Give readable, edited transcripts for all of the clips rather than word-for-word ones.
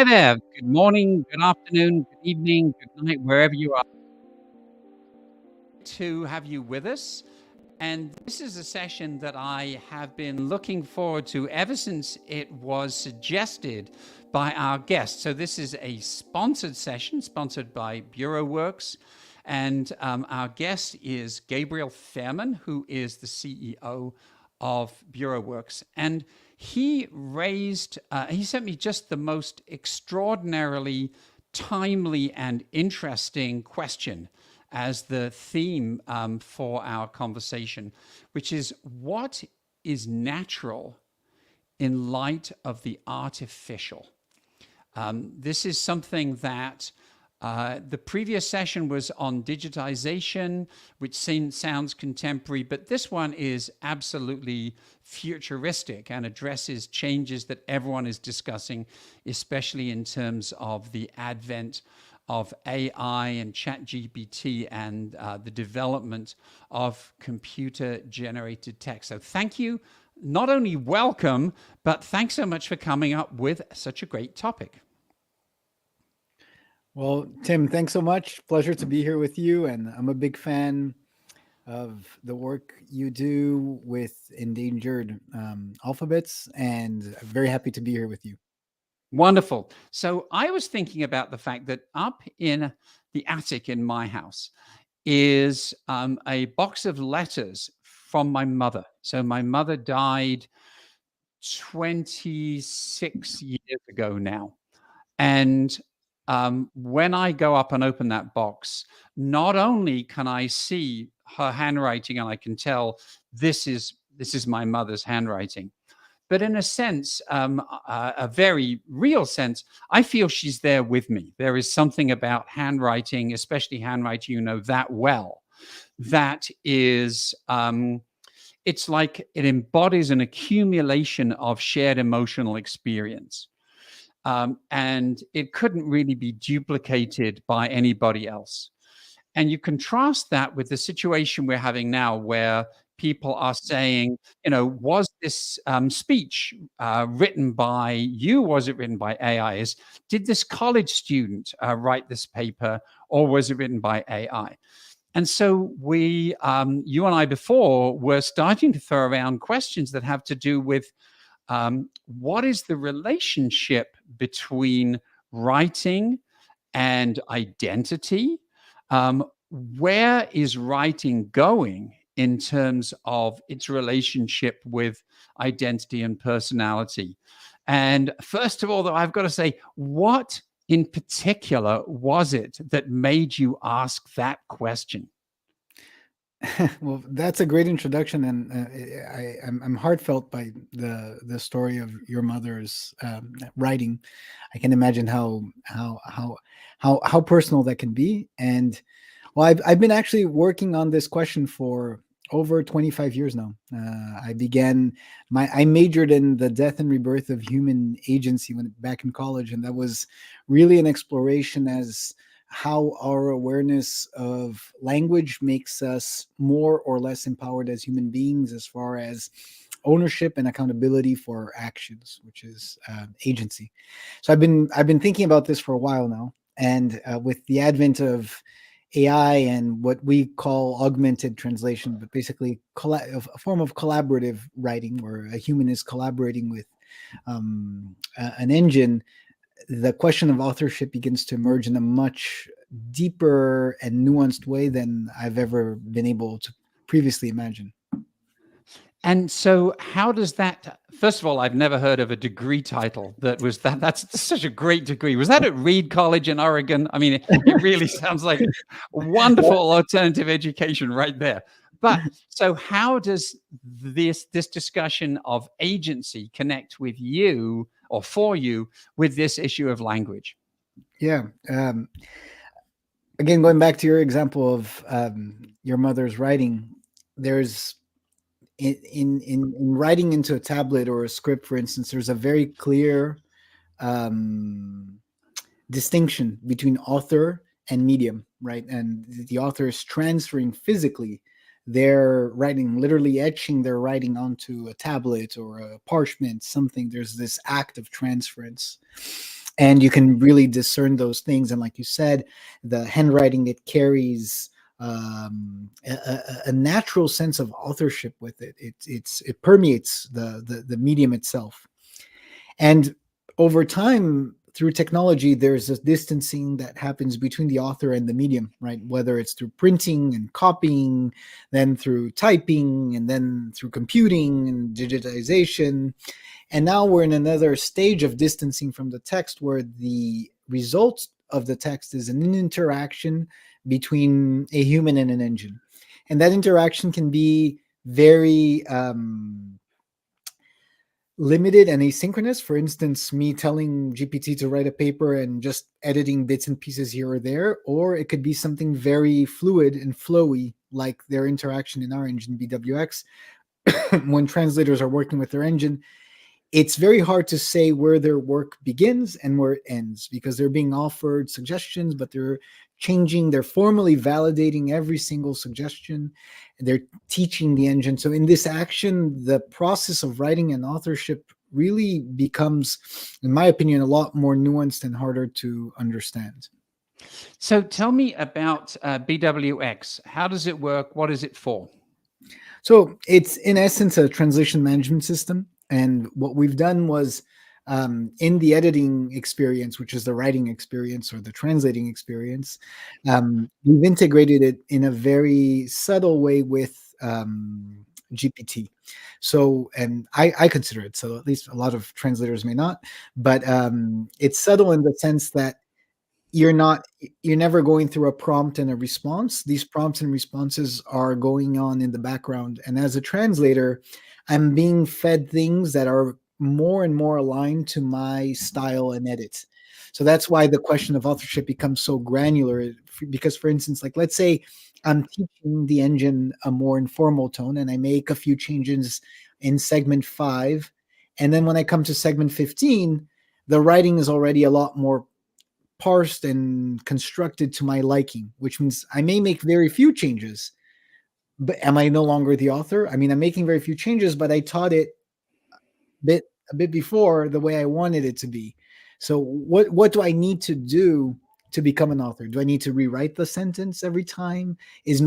Hi there. Good morning, good afternoon, good evening, good night, wherever you are. To have you with us. And this is a session that I have been looking forward to ever since it was suggested by our guest. So, this is a sponsored session, sponsored by BureauWorks. And our guest is Gabriel Fairman, who is the CEO of BureauWorks. And he sent me just the most extraordinarily timely and interesting question as the theme for our conversation, which is what is natural in light of the artificial? This is something that the previous session was on digitization, which sounds contemporary, but this one is absolutely futuristic and addresses changes that everyone is discussing, especially in terms of the advent of AI and ChatGPT and the development of computer-generated text. So thank you. Not only welcome, but thanks so much for coming up with such a great topic. Well, Tim, thanks so much. Pleasure to be here with you. And I'm a big fan of the work you do with endangered alphabets, and very happy to be here with you. Wonderful. So I was thinking about the fact that up in the attic in my house is a box of letters from my mother. So my mother died 26 years ago now. And when I go up and open that box, not only can I see her handwriting and I can tell this is my mother's handwriting, but in a sense, a very real sense, I feel she's there with me. There is something about handwriting, especially handwriting that well, that is, it's like it embodies an accumulation of shared emotional experience. And it couldn't really be duplicated by anybody else. And you contrast that with the situation we're having now, where people are saying, was this speech written by you? Was it written by AI? Did this college student write this paper, or was it written by AI? And so you and I before were starting to throw around questions that have to do with what is the relationship between writing and identity? Where is writing going in terms of its relationship with identity and personality? And first of all, though, I've got to say, what in particular was it that made you ask that question? Well, that's a great introduction, and I'm heartfelt by the story of your mother's writing. I can imagine how personal that can be. And well, I've been actually working on this question for over 25 years now. I majored in the death and rebirth of human agency when back in college, and that was really an exploration as how our awareness of language makes us more or less empowered as human beings as far as ownership and accountability for our actions, which is agency. So I've been thinking about this for a while now, and with the advent of AI and what we call augmented translation, but basically a form of collaborative writing where a human is collaborating with an engine, the question of authorship begins to emerge in a much deeper and nuanced way than I've ever been able to previously imagine. And so how does that, first of all, I've never heard of a degree title that's such a great degree. Was that at Reed College in Oregon? I mean, it really sounds like wonderful alternative education right there. But so how does this discussion of agency connect with you or for you with this issue of language? Yeah. Again, going back to your example of your mother's writing, there's in writing into a tablet or a script, for instance, there's a very clear distinction between author and medium, right? And the author is transferring physically their writing, literally etching their writing onto a tablet or a parchment, something. There's this act of transference. and you can really discern those things. And like you said, the handwriting, it carries a natural sense of authorship with it. It permeates the medium itself. And over time, through technology, there's this distancing that happens between the author and the medium, right? Whether it's through printing and copying, then through typing, and then through computing and digitization. And now we're in another stage of distancing from the text, where the result of the text is an interaction between a human and an engine. And that interaction can be very limited and asynchronous. For instance, me telling GPT to write a paper and just editing bits and pieces here or there, or it could be something very fluid and flowy, like their interaction in our engine, BWX, when translators are working with their engine. It's very hard to say where their work begins and where it ends, because they're being offered suggestions, but they're changing, they're formally validating every single suggestion. They're teaching the engine. So in this action, the process of writing and authorship really becomes, in my opinion, a lot more nuanced and harder to understand. So tell me about BWX. How does it work? What is it for? So it's in essence a translation management system. And what we've done was, in the editing experience, which is the writing experience or the translating experience, we've integrated it in a very subtle way with GPT. So, and I consider it so. At least a lot of translators may not, but it's subtle in the sense that you're not you're never going through a prompt and a response. These prompts and responses are going on in the background, and as a translator, I'm being fed things that are more and more aligned to my style and edit. So that's why the question of authorship becomes so granular, because for instance, like, let's say I'm teaching the engine a more informal tone and I make a few changes in segment 5, and then when I come to segment 15, the writing is already a lot more parsed and constructed to my liking, which means I may make very few changes. But am I no longer the author? I mean, I'm making very few changes, but I taught it bit a bit before the way I wanted it to be. So what do I need to do to become an author? Do I need to rewrite the sentence every time? Is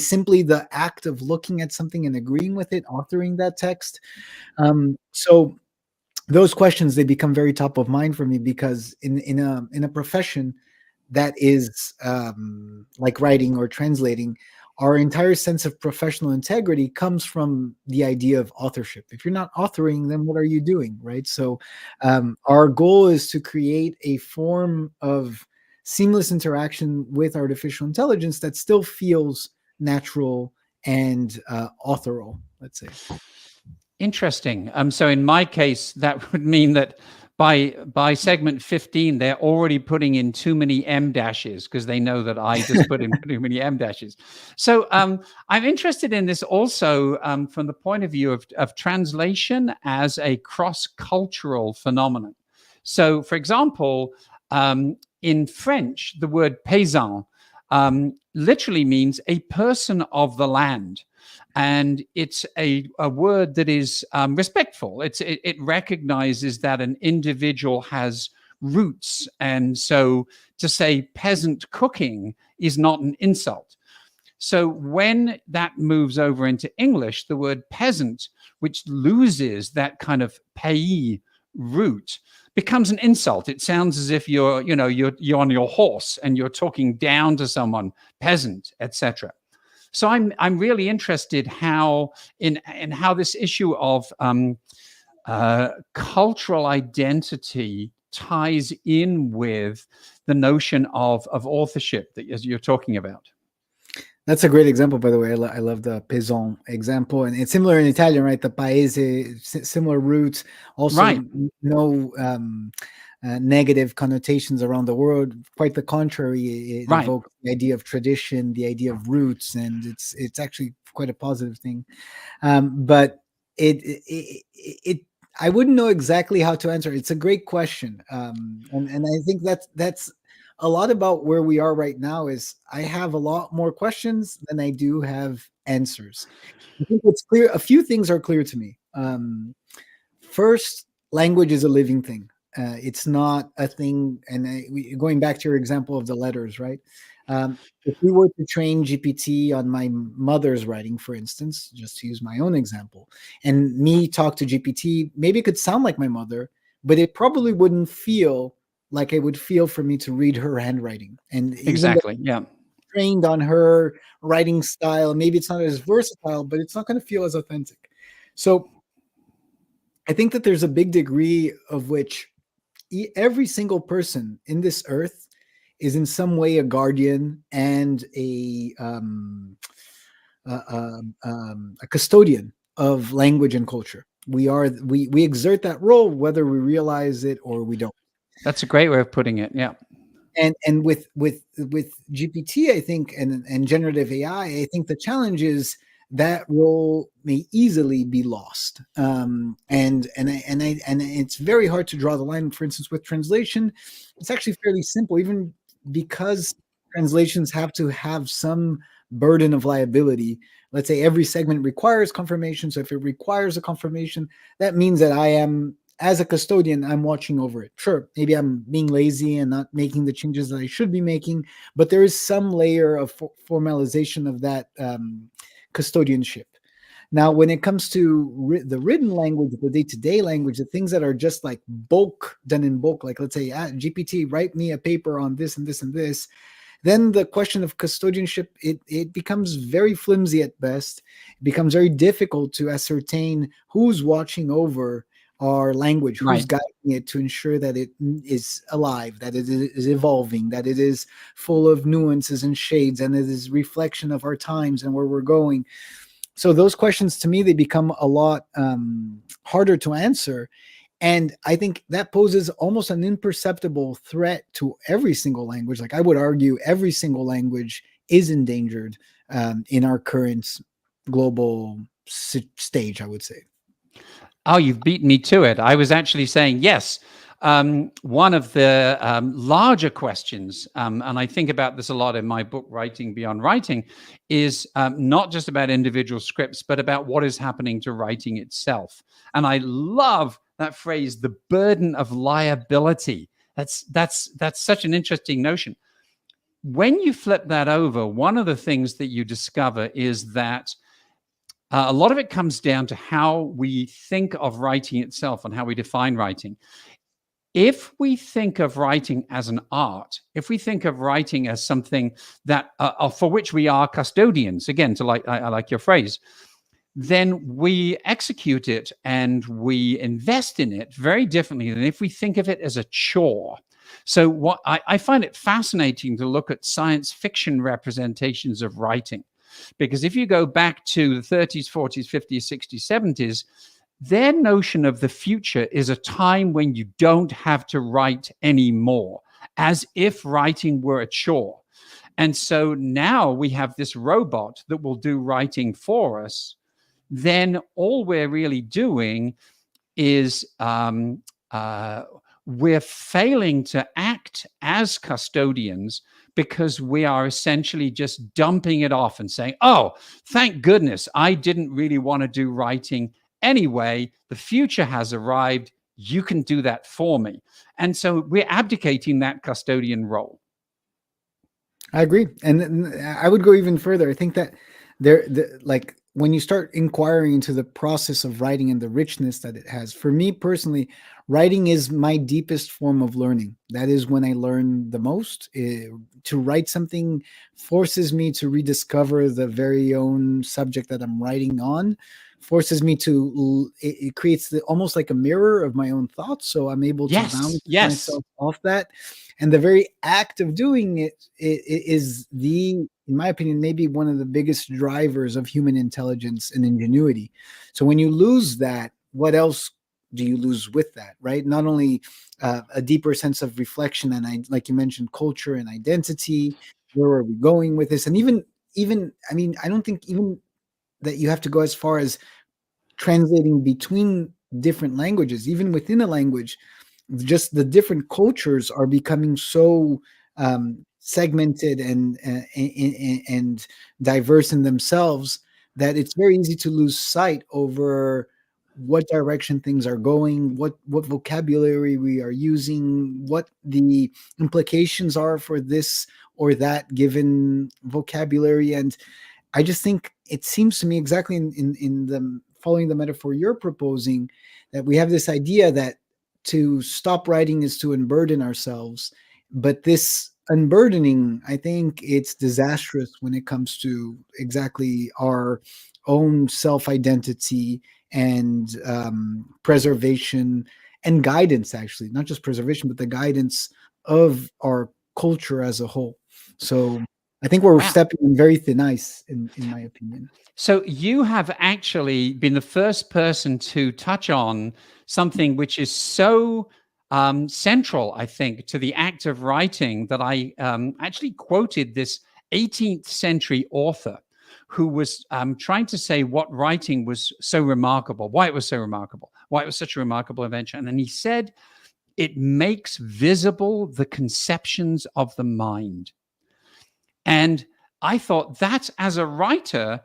simply the act of looking at something and agreeing with it authoring that text? So those questions, they become very top of mind for me, because in a profession that is like writing or translating, our entire sense of professional integrity comes from the idea of authorship. If you're not authoring, then what are you doing, right? So our goal is to create a form of seamless interaction with artificial intelligence that still feels natural and authorial, let's say. Interesting. So in my case, that would mean that by segment 15, they're already putting in too many M dashes because they know that I just put in too many M dashes. So I'm interested in this also from the point of view of translation as a cross-cultural phenomenon. So, for example, in French, the word paysan literally means a person of the land. And it's a word that is respectful. It recognizes that an individual has roots. And so to say peasant cooking is not an insult. So when that moves over into English, the word peasant, which loses that kind of pays root, becomes an insult. It sounds as if you're on your horse and you're talking down to someone, peasant, etc. So I'm really interested in how this issue of cultural identity ties in with the notion of authorship that you're talking about. That's a great example, by the way. I love the paysan example, and it's similar in Italian, right? The paese, similar roots, also Right. no negative connotations around the world. Quite the contrary, it Right. evokes the idea of tradition, the idea of roots, and it's actually quite a positive thing. But it I wouldn't know exactly how to answer. It's a great question, and I think that's a lot about where we are right now. Is I have a lot more questions than I do have answers. I think what's clear, a few things are clear to me. First, language is a living thing. It's not a thing. And going back to your example of the letters, right? If we were to train GPT on my mother's writing, for instance, just to use my own example, and me talk to GPT, maybe it could sound like my mother, but it probably wouldn't feel like it would feel for me to read her handwriting. And even though Exactly. Yeah. trained on her writing style, maybe it's not as versatile, but it's not going to feel as authentic. So I think that there's a big degree of which every single person in this earth is in some way a guardian and a custodian of language and culture. We exert that role whether we realize it or we don't. That's a great way of putting it. Yeah. And with GPT, I think, and generative AI, I think the challenge is that role may easily be lost. And it's very hard to draw the line. For instance, with translation, it's actually fairly simple, even because translations have to have some burden of liability. Let's say every segment requires confirmation. So if it requires a confirmation, that means that I am, as a custodian, I'm watching over it. Sure, maybe I'm being lazy and not making the changes that I should be making, but there is some layer of formalization of that custodianship. Now, when it comes to the written language, the day-to-day language, the things that are just like bulk, done in bulk, like let's say, GPT, write me a paper on this and this and this, then the question of custodianship, it becomes very flimsy at best. It becomes very difficult to ascertain who's watching over our language, who's Right. guiding it to ensure that it is alive, that it is evolving, that it is full of nuances and shades, and it is reflection of our times and where we're going. So those questions, to me, they become a lot harder to answer. And I think that poses almost an imperceptible threat to every single language. Like I would argue every single language is endangered in our current global stage, I would say. Oh, you've beaten me to it. I was actually saying yes. One of the larger questions, and I think about this a lot in my book, Writing Beyond Writing, is not just about individual scripts, but about what is happening to writing itself. And I love that phrase, the burden of liability. That's such an interesting notion. When you flip that over, one of the things that you discover is that a lot of it comes down to how we think of writing itself and how we define writing. If we think of writing as an art, if we think of writing as something that for which we are custodians, again, to I like your phrase, then we execute it and we invest in it very differently than if we think of it as a chore. So what I find it fascinating to look at science fiction representations of writing, because if you go back to the 30s, 40s, 50s, 60s, 70s, their notion of the future is a time when you don't have to write anymore, as if writing were a chore. And so now we have this robot that will do writing for us. Then all we're really doing is we're failing to act as custodians because we are essentially just dumping it off and saying, oh, thank goodness I didn't really want to do writing anyway. The future has arrived. You can do that for me. And so we're abdicating that custodian role. I agree, and I would go even further. I think that like when you start inquiring into the process of writing and the richness that it has. For me personally, writing is my deepest form of learning. That is when I learn the most. To write something forces me to rediscover the very own subject that I'm writing on. Forces me to it creates almost like a mirror of my own thoughts, so I'm able to Yes, bounce yes. myself off that. And the very act of doing it is in my opinion, maybe one of the biggest drivers of human intelligence and ingenuity. So when you lose that, what else do you lose with that, right? Not only a deeper sense of reflection and, like you mentioned, culture and identity. Where are we going with this? And even I mean, I don't think even that you have to go as far as translating between different languages. Even within a language, just the different cultures are becoming so segmented and diverse in themselves that it's very easy to lose sight over what direction things are going, what vocabulary we are using, what the implications are for this or that given vocabulary. And I just think it seems to me exactly in the following the metaphor you're proposing, that we have this idea that to stop writing is to unburden ourselves. But this unburdening, I think it's disastrous when it comes to exactly our own self identity and preservation and guidance, actually, not just preservation, but the guidance of our culture as a whole. So I think we're Wow. stepping on very thin ice, in my opinion. So you have actually been the first person to touch on something which is so central, I think, to the act of writing, that I actually quoted this 18th century author who was trying to say what writing was so remarkable, why it was so remarkable, why it was such a remarkable invention. And he said, it makes visible the conceptions of the mind. And I thought, that as a writer,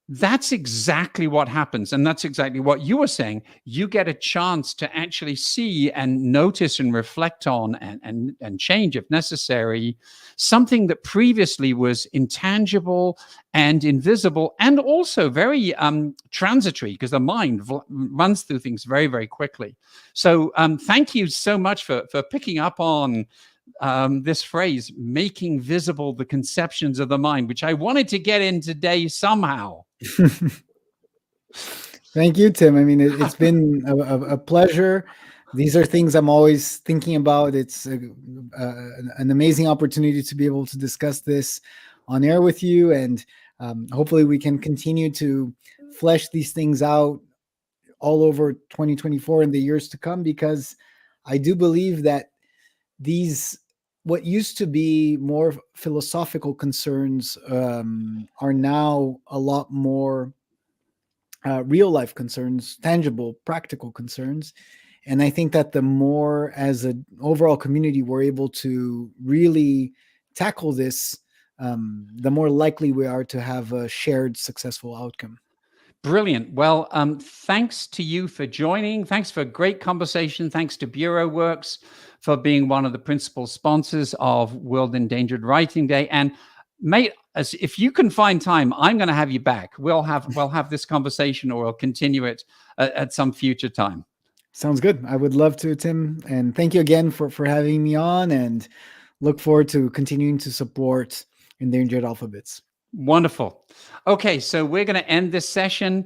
that's exactly what happens. And that's exactly what you were saying. You get a chance to actually see and notice and reflect on and change, if necessary, something that previously was intangible and invisible, and also very transitory, because the mind runs through things very, very quickly. So thank you so much for picking up on this phrase, making visible the conceptions of the mind, which I wanted to get in today somehow. Thank you, Tim. I mean, it's been a pleasure. These are things I'm always thinking about. It's an amazing opportunity to be able to discuss this on air with you. And hopefully we can continue to flesh these things out all over 2024 and the years to come, because I do believe that these, what used to be more philosophical concerns, are now a lot more real life concerns, tangible, practical concerns. And I think that the more, as an overall community, we're able to really tackle this, the more likely we are to have a shared successful outcome. Brilliant. Well, thanks to you for joining. Thanks for a great conversation. Thanks to Bureau Works for being one of the principal sponsors of World Endangered Writing Day. And mate, if you can find time, I'm going to have you back. We'll have this conversation, or we'll continue it at some future time. Sounds good. I would love to, Tim. And thank you again for having me on, and look forward to continuing to support Endangered Alphabets. Wonderful. Okay, so we're going to end this session.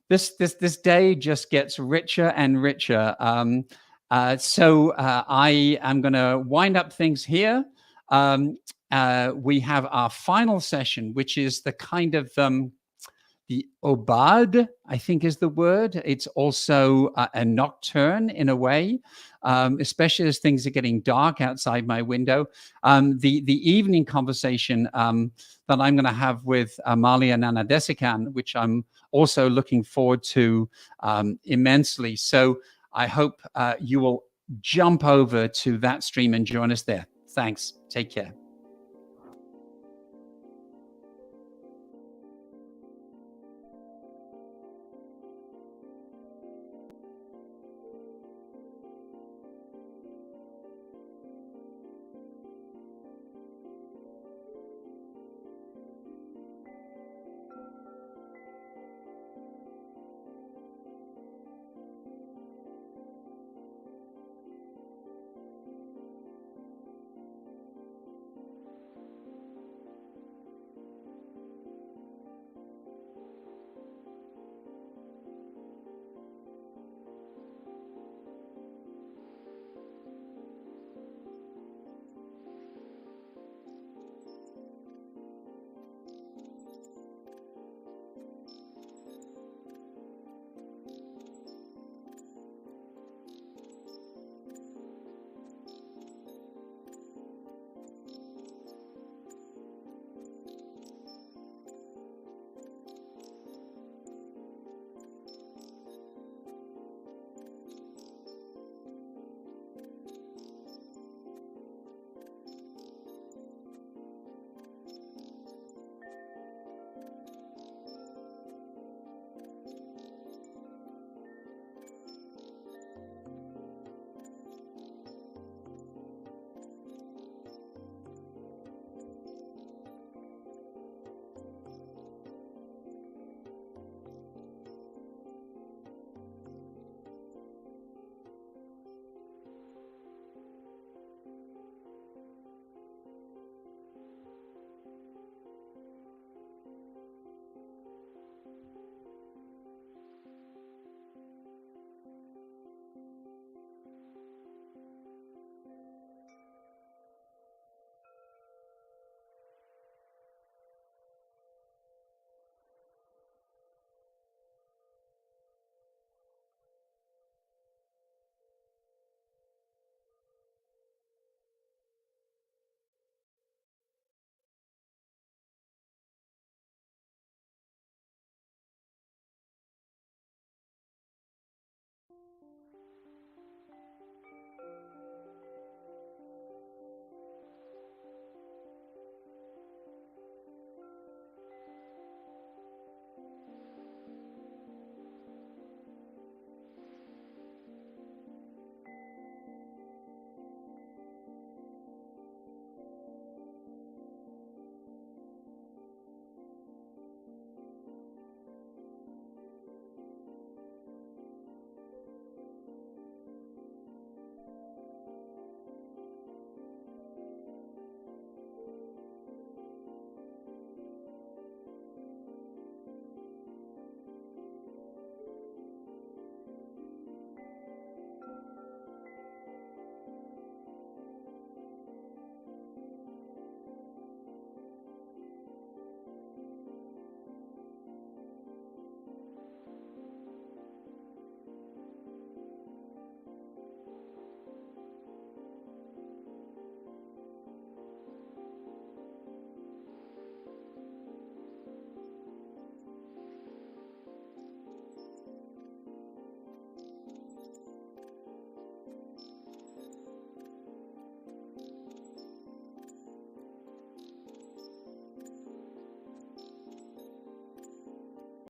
This day just gets richer and richer. So I am going to wind up things here. We have our final session, which is the kind of the aubade, I think is the word. It's also a nocturne in a way, especially as things are getting dark outside my window. The evening conversation that I'm going to have with Amalia Nanadesikan, which I'm also looking forward to immensely. So I hope you will jump over to that stream and join us there. Thanks. Take care.